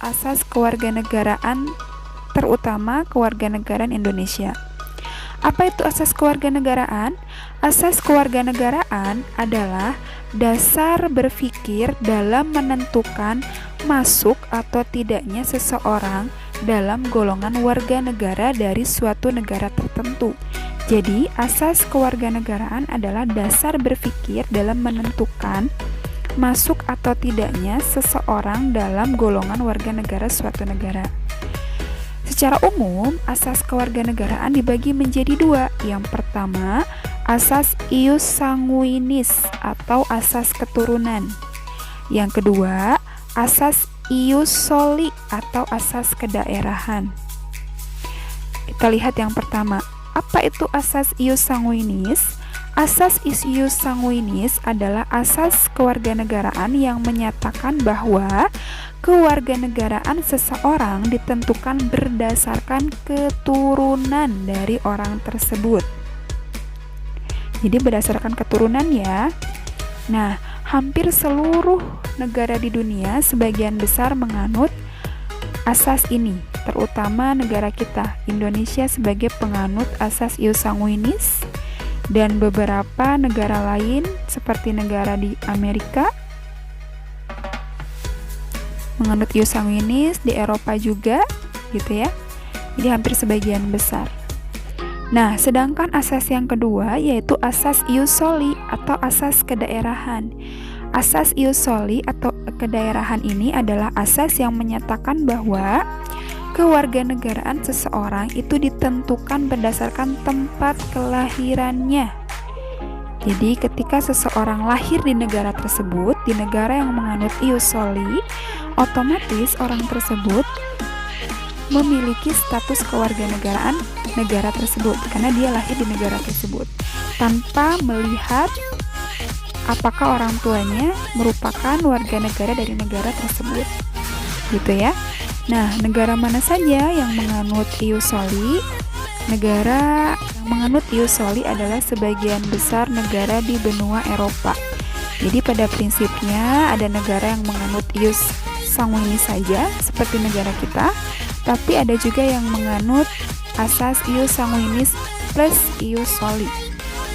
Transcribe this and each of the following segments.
asas kewarganegaraan, terutama kewarganegaraan Indonesia. Apa itu asas kewarganegaraan? Asas kewarganegaraan adalah dasar berpikir dalam menentukan masuk atau tidaknya seseorang dalam golongan warga negara dari suatu negara tertentu. Jadi, asas kewarganegaraan adalah dasar berpikir dalam menentukan masuk atau tidaknya seseorang dalam golongan warga negara suatu negara. Secara umum, asas kewarganegaraan dibagi menjadi dua. Yang pertama, asas ius sanguinis atau asas keturunan. Yang kedua, asas ius soli atau asas kedaerahan. Kita lihat yang pertama. Apa itu asas ius sanguinis? Asas ius sanguinis adalah asas kewarganegaraan yang menyatakan bahwa kewarganegaraan seseorang ditentukan berdasarkan keturunan dari orang tersebut. Jadi berdasarkan keturunan ya. Nah, hampir seluruh negara di dunia sebagian besar menganut asas ini, terutama negara kita, Indonesia sebagai penganut asas ius sanguinis, dan beberapa negara lain seperti negara di Amerika menganut ius sanguinis, di Eropa juga gitu ya. Jadi hampir sebagian besar. Nah, sedangkan asas yang kedua yaitu asas ius soli atau asas kedaerahan. Asas ius soli atau kedaerahan ini adalah asas yang menyatakan bahwa kewarganegaraan seseorang itu ditentukan berdasarkan tempat kelahirannya. Jadi ketika seseorang lahir di negara tersebut, di negara yang menganut ius soli, otomatis orang tersebut memiliki status kewarganegaraan negara tersebut karena dia lahir di negara tersebut tanpa melihat apakah orang tuanya merupakan warga negara dari negara tersebut. Gitu ya. Nah, negara mana saja yang menganut ius soli? Negara yang menganut ius soli adalah sebagian besar negara di benua Eropa. Jadi pada prinsipnya ada negara yang menganut ius sanguinis saja seperti negara kita, tapi ada juga yang menganut asas ius sanguinis plus ius soli.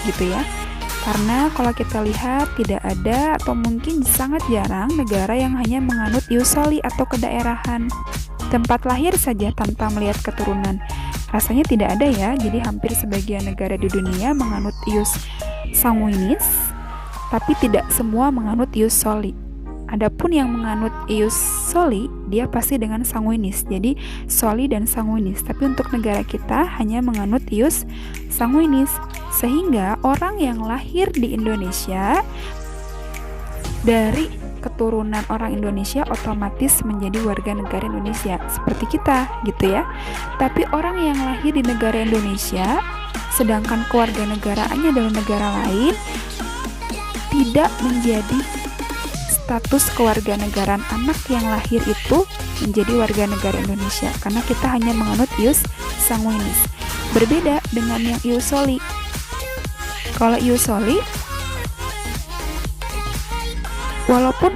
Gitu ya. Karena kalau kita lihat tidak ada atau mungkin sangat jarang negara yang hanya menganut ius soli atau kedaerahan tempat lahir saja tanpa melihat keturunan. Rasanya tidak ada ya. Jadi hampir sebagian negara di dunia menganut ius sanguinis, tapi tidak semua menganut ius soli. Adapun yang menganut ius soli, dia pasti dengan sanguinis. Jadi soli dan sanguinis. Tapi untuk negara kita hanya menganut ius sanguinis. Sehingga orang yang lahir di Indonesia dari keturunan orang Indonesia otomatis menjadi warga negara Indonesia seperti kita gitu ya. Tapi orang yang lahir di negara Indonesia sedangkan kewarganegaraannya dalam negara lain tidak menjadi status kewarganegaraan anak yang lahir itu menjadi warga negara Indonesia karena kita hanya menganut ius sanguinis. Berbeda dengan yang ius soli. Kalau ius soli, walaupun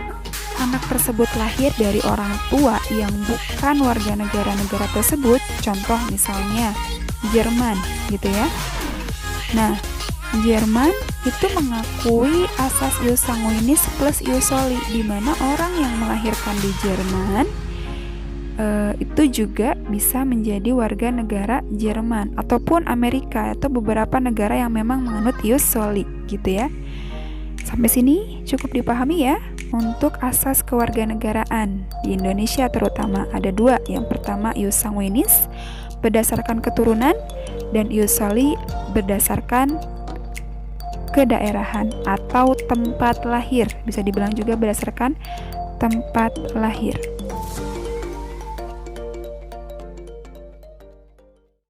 anak tersebut lahir dari orang tua yang bukan warga negara-negara tersebut, contoh misalnya Jerman gitu ya. Nah, Jerman itu mengakui asas ius sanguinis plus ius soli, di mana orang yang melahirkan di Jerman itu juga bisa menjadi warga negara Jerman ataupun Amerika atau beberapa negara yang memang menganut ius soli gitu ya. Sampai sini cukup dipahami ya untuk asas kewarganegaraan di Indonesia terutama ada dua. Yang pertama ius sanguinis berdasarkan keturunan dan ius soli berdasarkan kedaerahan atau tempat lahir, bisa dibilang juga berdasarkan tempat lahir.